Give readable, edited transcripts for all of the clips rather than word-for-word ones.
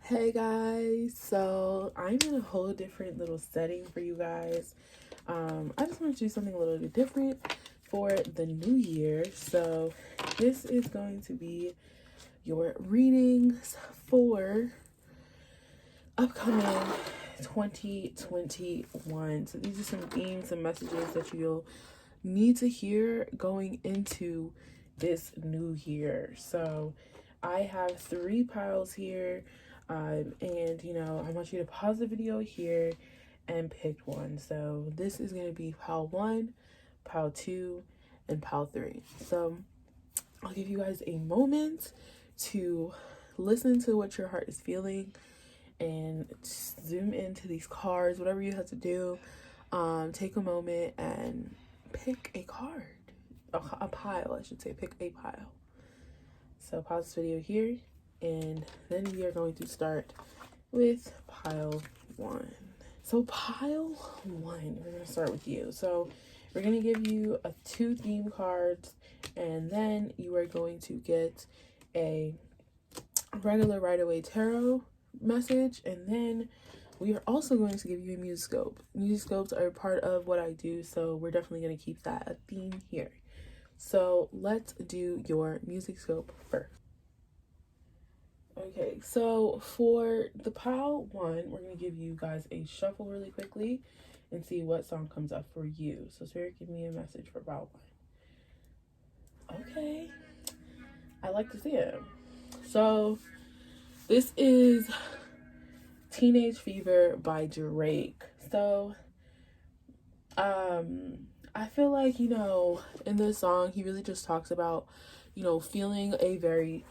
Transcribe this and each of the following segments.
Hey guys, so I'm in a whole different little setting for you guys. I just want to do something a little bit different for the new year. So this is going to be your readings for upcoming 2021. So these are some themes and messages that you'll need to hear going into this new year. So I have 3 piles here. And I want you to pause the video here and pick one. So this is going to be pile 1, pile 2, and pile 3. So I'll give you guys a moment to listen to what your heart is feeling and zoom into these cards, whatever you have to do. Take a moment and pick a card, a pile, I should say. Pick a pile. So pause this video here, and then we are going to start with pile 1. So pile 1, we're going to start with you. So we're going to give you 2 theme cards, and then you are going to get a regular Right-Away Tarot message, and then we are also going to give you a Musescope. Musescopes are part of what I do, so we're definitely going to keep that a theme here. So let's do your Musescope first. Okay, so for the pile 1, we're going to give you guys a shuffle really quickly and see what song comes up for you. So Spirit, give me a message for pile 1. Okay, I like to see it. So this is Teenage Fever by Drake. So I feel like, in this song, he really just talks about, feeling a very,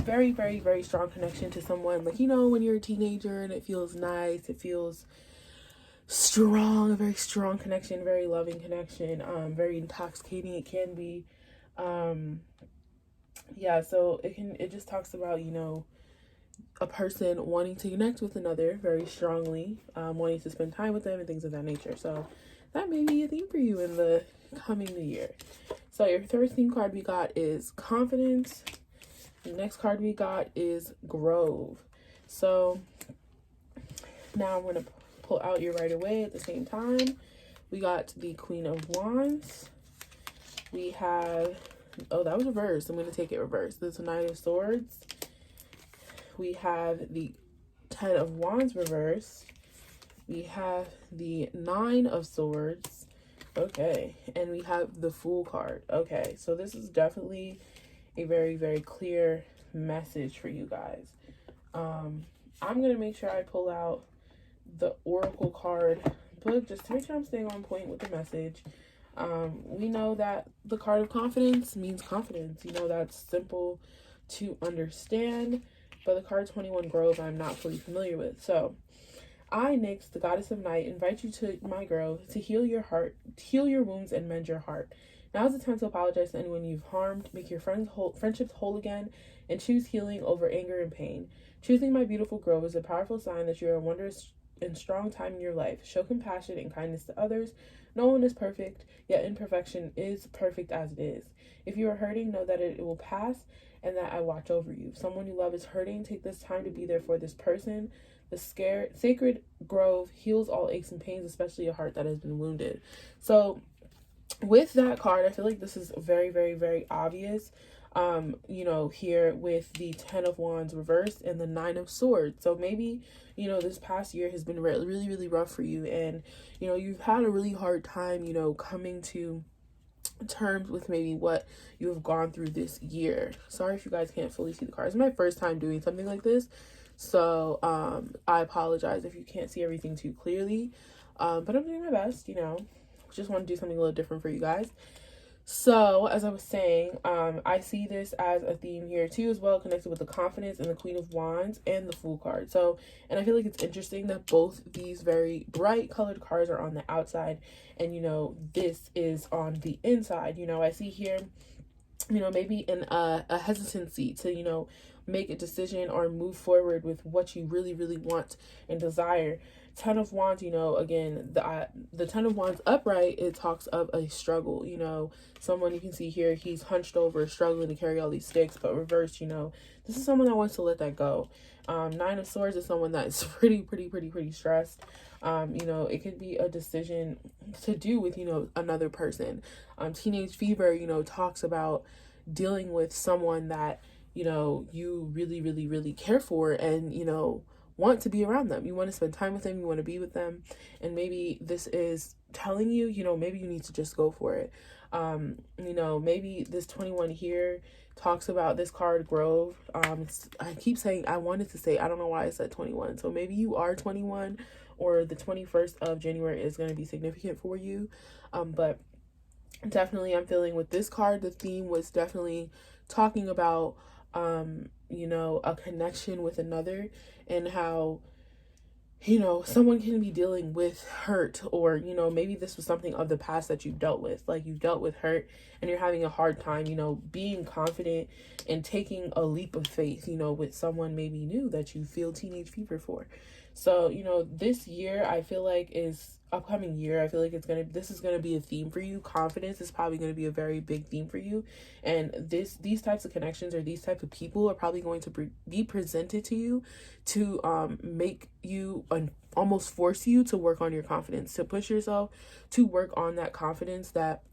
very, very, very strong connection to someone. Like, when you're a teenager and it feels nice, it feels strong, a very strong connection, very loving connection, very intoxicating it can be. So it just talks about, a person wanting to connect with another very strongly, wanting to spend time with them and things of that nature. So that may be a theme for you in the coming new year. So your third theme card we got is Confidence. The next card we got is Grove. So now I'm going to pull out your Right-Away at the same time. We got the Queen of Wands. We have, oh, that was reversed. I'm going to take it reversed. This is the Knight of Swords. We have the 10 of Wands reversed. We have the 9 of Swords. Okay. And we have the Fool card. Okay. So this is definitely a very, very clear message for you guys. I'm going to make sure I pull out the Oracle card book just to make sure I'm staying on point with the message. We know that the card of confidence means confidence. That's simple to understand. But the card 21 Grove, I'm not fully familiar with. So I, Nyx, the goddess of night, invite you to my grove to heal your heart, heal your wounds, and mend your heart. Now is the time to apologize to anyone you've harmed, make your friendships whole again, and choose healing over anger and pain. Choosing my beautiful grove is a powerful sign that you are a wondrous and strong time in your life. Show compassion and kindness to others. No one is perfect, yet imperfection is perfect as it is. If you are hurting, know that it will pass and that I watch over you. If someone you love is hurting, take this time to be there for this person. The sacred grove heals all aches and pains, especially a heart that has been wounded. So with that card, I feel like this is very, very, very obvious. Here with the 10 of Wands reversed and the 9 of Swords. So maybe, this past year has been really, really rough for you. And, you've had a really hard time, coming to terms with maybe what you have gone through this year. Sorry if you guys can't fully see the cards. It's my first time doing something like this. So, I apologize if you can't see everything too clearly. But I'm doing my best, just want to do something a little different for you guys. So, as I was saying, I see this as a theme here too as well, connected with the Confidence and the Queen of Wands and the Fool card. So, and I feel like it's interesting that both these very bright colored cards are on the outside and, this is on the inside. I see here, maybe in a hesitancy to, make a decision or move forward with what you really, really want and desire. Ten of Wands, you know, again, the Ten of Wands upright, it talks of a struggle, you know, someone you can see here, he's hunched over, struggling to carry all these sticks, but reversed, you know, this is someone that wants to let that go. Nine of Swords is someone that's pretty stressed. You know, it could be a decision to do with, you know, another person. Teenage Fever, you know, talks about dealing with someone that, you know, you really, really care for, and, you know, want to be around them. You want to spend time with them, you want to be with them, and maybe this is telling you, you know, maybe you need to just go for it. You know, maybe this 21 here talks about this card, Grove. I keep saying, I wanted to say, I don't know why I said 21. So maybe you are 21, or the 21st of January is going to be significant for you. But definitely I'm feeling with this card, the theme was definitely talking about, you know, a connection with another, and how, you know, someone can be dealing with hurt, or, you know, maybe this was something of the past that you've dealt with, like you've dealt with hurt and you're having a hard time, you know, being confident and taking a leap of faith, you know, with someone maybe new that you feel teenage fever for. So, you know, this year I feel like is upcoming year, I feel like this is gonna be a theme for you. Confidence is probably going to be a very big theme for you, and these types of connections or these types of people are probably going to be presented to you to make you almost force you to work on your confidence, to push yourself to work on that confidence that,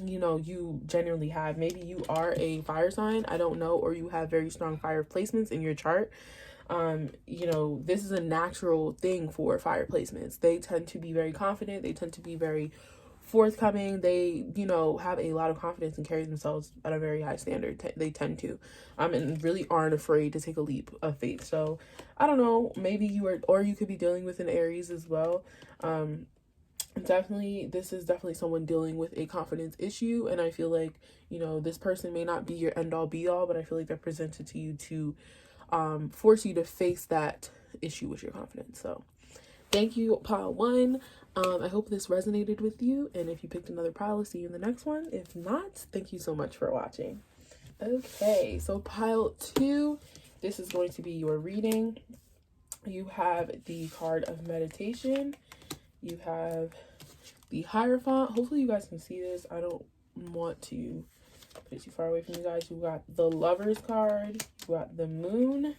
you know, you genuinely have. Maybe you are a fire sign, I don't know, or you have very strong fire placements in your chart. You know, this is a natural thing for fire placements. They tend to be very confident, they tend to be very forthcoming, they, you know, have a lot of confidence and carry themselves at a very high standard. They tend to and really aren't afraid to take a leap of faith. So I don't know, maybe you are, or you could be dealing with an Aries as well. Definitely, this is definitely someone dealing with a confidence issue, and I feel like, you know, this person may not be your end all be all, but I feel like they're presented to you to force you to face that issue with your confidence. So thank you, pile one. I hope this resonated with you, and if you picked another pile, I'll see you in the next one. If not, thank you so much for watching. Okay, so pile two, this is going to be your reading. You have the card of meditation, you have the Hierophant. Hopefully you guys can see this. I don't want to put it too far away from you guys. You got the Lovers card, you got the Moon,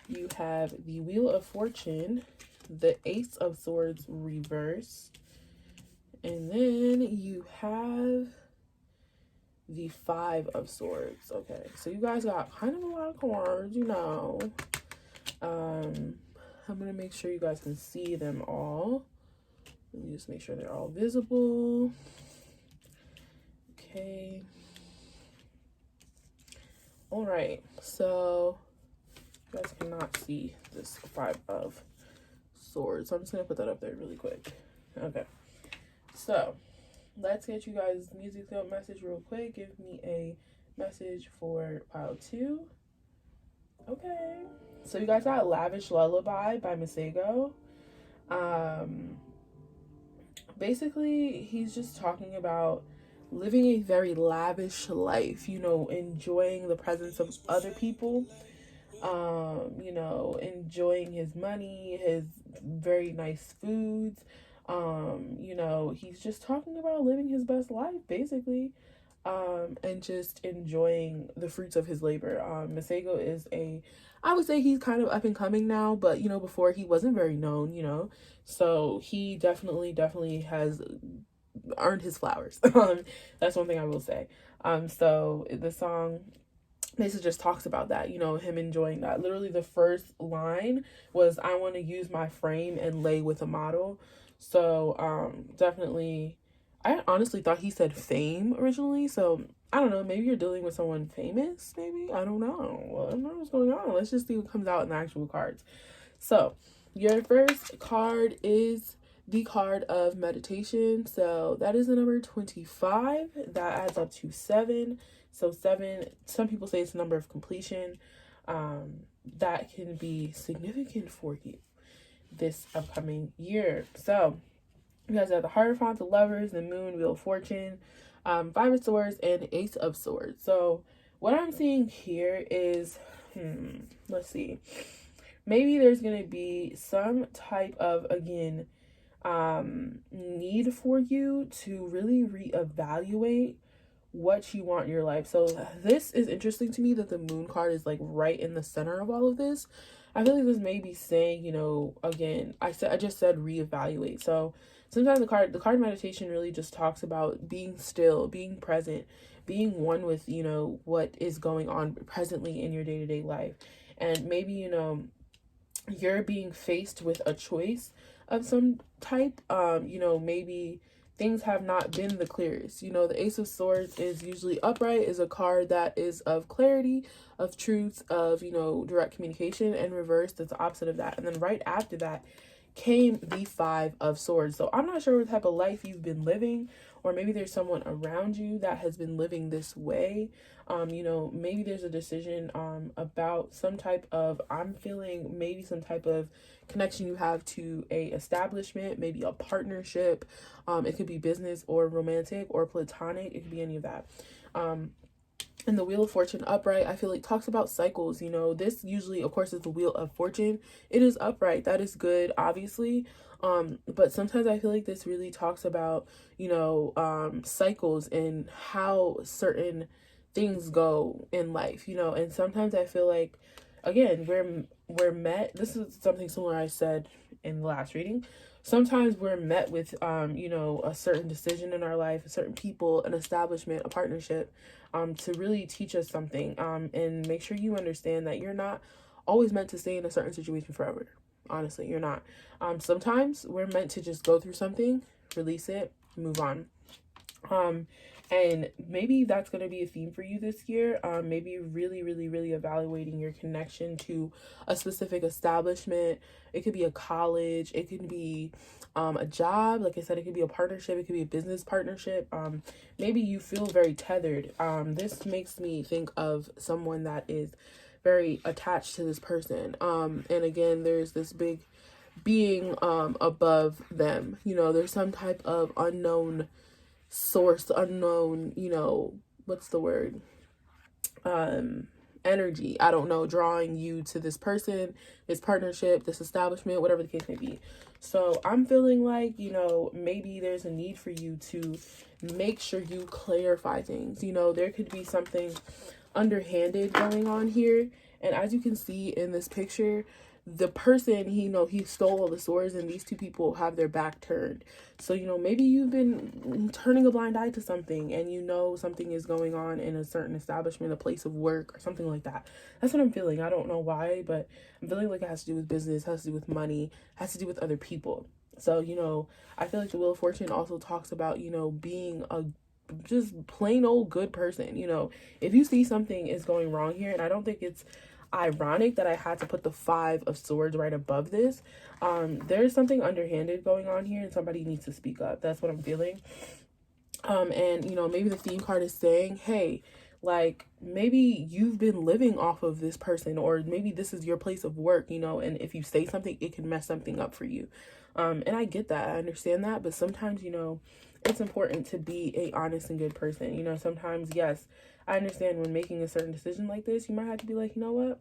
you have the Wheel of Fortune, the Ace of Swords reverse, and then you have the Five of Swords. Okay, so you guys got kind of a lot of cards, you know. I'm gonna make sure you guys can see them all. Let me just make sure they're all visible. Okay. All right, so you guys cannot see this Five of Swords, so I'm just gonna put that up there really quick. Okay, so let's get you guys music field message real quick. Give me a message for pile two. Okay, so you guys got Lavish Lullaby by Masego. Basically, he's just talking about living a very lavish life, you know, enjoying the presence of other people, you know, enjoying his money, his very nice foods. You know, he's just talking about living his best life, basically, and just enjoying the fruits of his labor. Masego is I would say he's kind of up and coming now, but, you know, before he wasn't very known, you know, so he definitely has earned his flowers. That's one thing I will say. So the song basically just talks about that, you know, him enjoying that. Literally the first line was, I want to use my frame and lay with a model. So definitely, I honestly thought he said fame originally, so I don't know, maybe you're dealing with someone famous, maybe, I don't know. Well, I don't know what's going on. Let's just see what comes out in the actual cards. So your first card is the card of meditation. So that is the number 25. That adds up to 7. So 7, some people say it's a number of completion. That can be significant for you this upcoming year. So you guys have the Hierophant, the Lovers, the Moon, Wheel of Fortune, Five of Swords, and Ace of Swords. So what I'm seeing here is let's see. Maybe there's going to be some type of, again, need for you to really reevaluate what you want in your life. So this is interesting to me that the moon card is like right in the center of all of this. I feel like this may be saying, again, I just said reevaluate. So sometimes the card meditation really just talks about being still, being present, being one with, what is going on presently in your day-to-day life. And maybe, you're being faced with a choice of some type. Maybe things have not been the clearest. The Ace of Swords is usually upright, is a card that is of clarity, of truth, of, direct communication, and reversed, that's the opposite of that. And then right after that came the Five of Swords. So I'm not sure what type of life you've been living, or maybe there's someone around you that has been living this way. Maybe there's a decision about some type of, I'm feeling maybe some type of connection you have to a establishment, maybe a partnership. It could be business or romantic or platonic. It could be any of that. And the Wheel of Fortune upright, I feel like talks about cycles. This usually, of course, is the Wheel of Fortune. It is upright. That is good, obviously. But sometimes I feel like this really talks about, cycles and how certain things go in life, and sometimes I feel like, again, we're met, this is something similar I said in the last reading. Sometimes we're met with, a certain decision in our life, a certain people, an establishment, a partnership, to really teach us something, and make sure you understand that you're not always meant to stay in a certain situation forever. Honestly, you're not. Sometimes we're meant to just go through something, release it, move on. And maybe that's going to be a theme for you this year. Maybe really, really, really evaluating your connection to a specific establishment. It could be a college. It could be a job. Like I said, it could be a partnership. It could be a business partnership. Maybe you feel very tethered. This makes me think of someone that is very attached to this person. And again, there's this big being above them. There's some type of unknown source, unknown, what's the word, energy, I don't know, drawing you to this person, this partnership, this establishment, whatever the case may be. So I'm feeling like, maybe there's a need for you to make sure you clarify things. There could be something underhanded going on here, and as you can see in this picture, the person, he stole all the swords, and these two people have their back turned. So, maybe you've been turning a blind eye to something, and something is going on in a certain establishment, a place of work, or something like that. That's what I'm feeling. I don't know why, but I'm feeling like it has to do with business, has to do with money, has to do with other people. So, I feel like the Wheel of Fortune also talks about, being a just plain old good person. If you see something is going wrong here, and I don't think it's ironic that I had to put the Five of Swords right above this, there's something underhanded going on here, and somebody needs to speak up. That's what I'm feeling. And maybe the theme card is saying, hey, like, maybe you've been living off of this person, or maybe this is your place of work, and if you say something, it can mess something up for you. And I get that, I understand that, but sometimes, it's important to be a honest and good person. Sometimes, yes, I understand when making a certain decision like this, you might have to be like, you know what?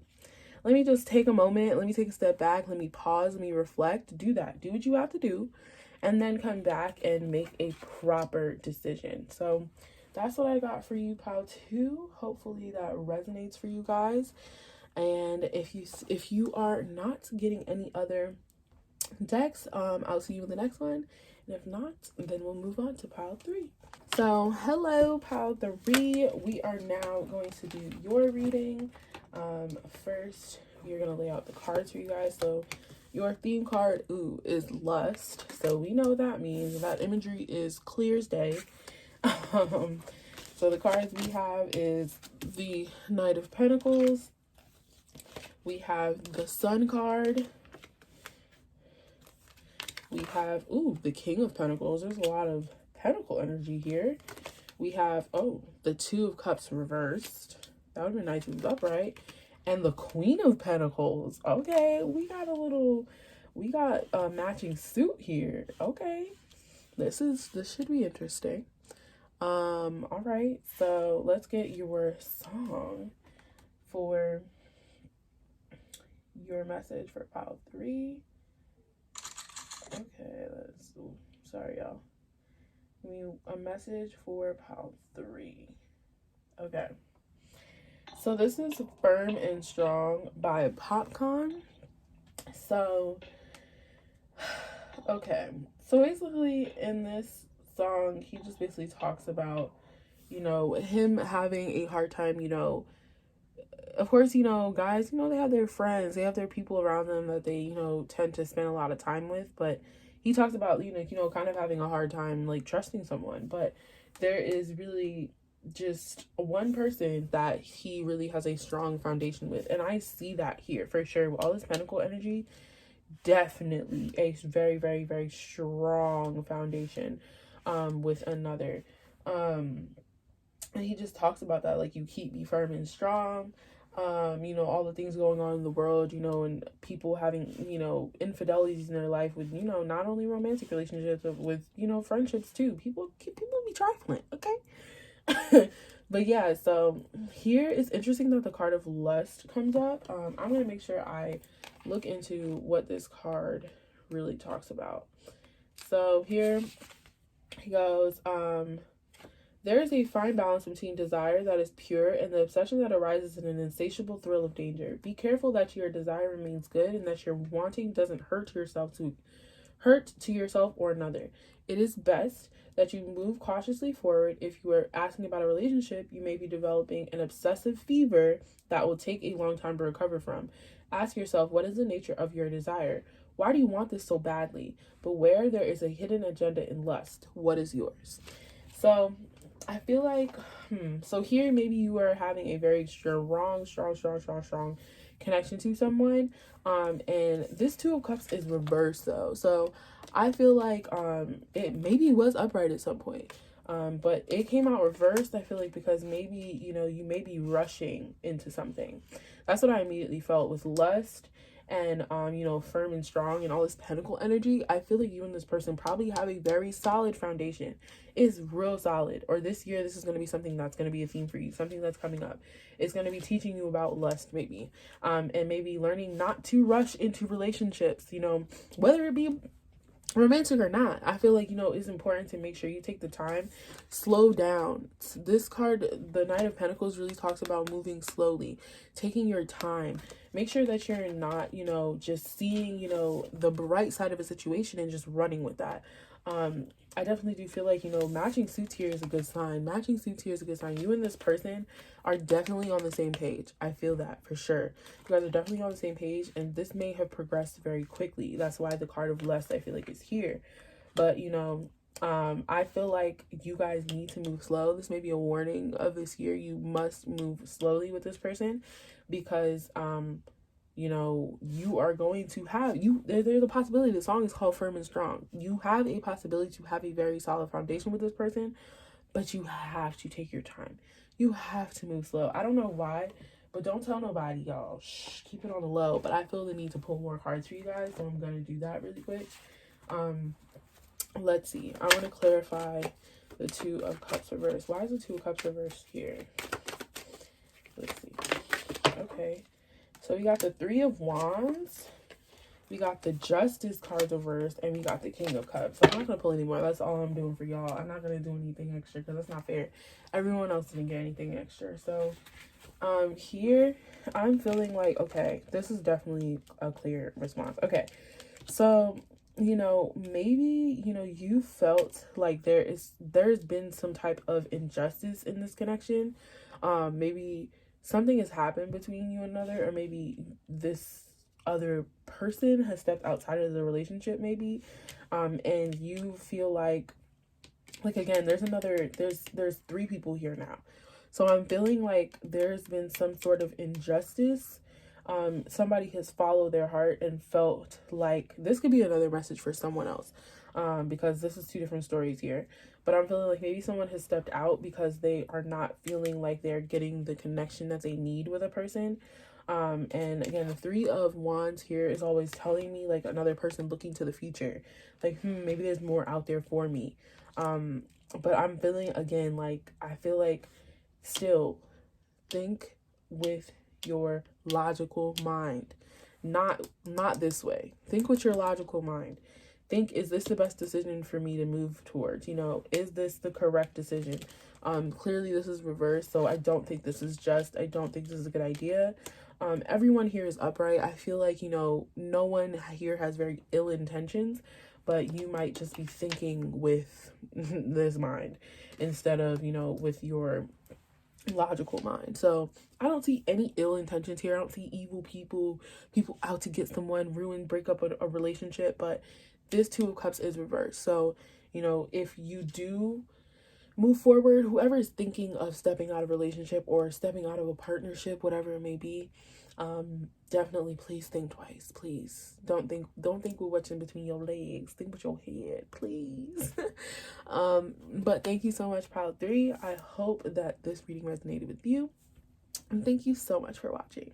Let me just take a moment. Let me take a step back. Let me pause. Let me reflect. Do that. Do what you have to do. And then come back and make a proper decision. So that's what I got for you, pile 2. Hopefully that resonates for you guys. And if you are not getting any other decks, I'll see you in the next one. And if not, then we'll move on to pile 3. So hello, pile 3. We are now going to do your reading. First, we're going to lay out the cards for you guys. So your theme card, is lust. So we know what that means. That imagery is clear as day. So the cards we have is the Knight of Pentacles. We have the Sun card. We have, the King of Pentacles. There's a lot of Pentacle energy here. We have, the Two of Cups reversed. That would be nice if it was upright. And the Queen of Pentacles. Okay, we got a matching suit here. Okay, this should be interesting. All right, so let's get your song for your message for pile 3. Okay, sorry y'all. A message for pile 3. Okay. So this is Firm and Strong by Popcorn. So, okay. So basically in this song, he just basically talks about, him having a hard time, of course, guys, they have their friends, they have their people around them that they, tend to spend a lot of time with, but he talks about, kind of having a hard time, like, trusting someone, but there is really just one person that he really has a strong foundation with, and I see that here, for sure, with all this pentacle energy, definitely a very, very, very strong foundation, with another, and he just talks about that, like, you keep me firm and strong, all the things going on in the world, and people having, infidelities in their life with, not only romantic relationships, but with, friendships too. People be trifling, okay? But yeah, so here it's interesting that the card of lust comes up. I'm going to make sure I look into what this card really talks about. So here he goes, there is a fine balance between desire that is pure and the obsession that arises in an insatiable thrill of danger. Be careful that your desire remains good and that your wanting doesn't hurt to yourself or another. It is best that you move cautiously forward. If you are asking about a relationship, you may be developing an obsessive fever that will take a long time to recover from. Ask yourself, what is the nature of your desire? Why do you want this so badly? Beware, there is a hidden agenda in lust. What is yours? So I feel like, so here maybe you are having a very strong connection to someone. And this Two of Cups is reversed though. So I feel like, it maybe was upright at some point. But it came out reversed, I feel like, because maybe, you may be rushing into something. That's what I immediately felt with lust and, firm and strong and all this pentacle energy. I feel like you and this person probably have a very solid foundation. It's real solid. Or this year, this is going to be something that's going to be a theme for you, something that's coming up. It's going to be teaching you about lust, maybe, and maybe learning not to rush into relationships, whether it be romantic or not. I feel like, it's important to make sure you take the time, slow down. This card, the Knight of Pentacles, really talks about moving slowly, taking your time. Make sure that you're not, just seeing, the bright side of a situation and just running with that. I definitely do feel like, matching suits here is a good sign. Matching suits here is a good sign. You and this person are definitely on the same page. I feel that for sure. You guys are definitely on the same page, and this may have progressed very quickly. That's why the card of lust, I feel like, is here. But, I feel like you guys need to move slow. This may be a warning of this year. You must move slowly with this person because, you are going to have, there's a possibility. The song is called Firm and Strong. You have a possibility to have a very solid foundation with this person, but you have to take your time. You have to move slow. I don't know why, but don't tell nobody, y'all. Shh, keep it on the low. But I feel the need to pull more cards for you guys, so I'm going to do that really quick. Let's see. I want to clarify the Two of Cups reversed. Why is the Two of Cups reversed here? Let's see. Okay. So we got the Three of Wands, we got the Justice card reversed, and we got the King of Cups. So I'm not going to pull anymore. That's all I'm doing for y'all. I'm not going to do anything extra because that's not fair. Everyone else didn't get anything extra. So here I'm feeling like, okay, this is definitely a clear response. Okay, so, maybe, you felt like there's been some type of injustice in this connection. Maybe something has happened between you and another, or maybe this other person has stepped outside of the relationship, maybe, and you feel like again, there's 3 people here now, so I'm feeling like there's been some sort of injustice. Somebody has followed their heart and felt like this could be another message for someone else, because this is 2 different stories here. But I'm feeling like maybe someone has stepped out because they are not feeling like they're getting the connection that they need with a person. And again, the Three of Wands here is always telling me like another person looking to the future. Like, maybe there's more out there for me. But I'm feeling, again, like, I feel like still think with your logical mind. not this way. Think with your logical mind. Think, is this the best decision for me to move towards? You know, is this the correct decision? Clearly this is reversed, so I don't think this is a good idea. Everyone here is upright. I feel like, you know, no one here has very ill intentions, but you might just be thinking with this mind instead of, you know, with your logical mind. So I don't see any ill intentions here. I don't see evil people out to get someone, ruin, break up a relationship. But this Two of Cups is reversed. So, you know, if you do move forward, whoever is thinking of stepping out of a relationship or stepping out of a partnership, whatever it may be, definitely please think twice. Please don't think with what's in between your legs. Think with your head, please. But thank you so much, pile 3. I hope that this reading resonated with you, and thank you so much for watching.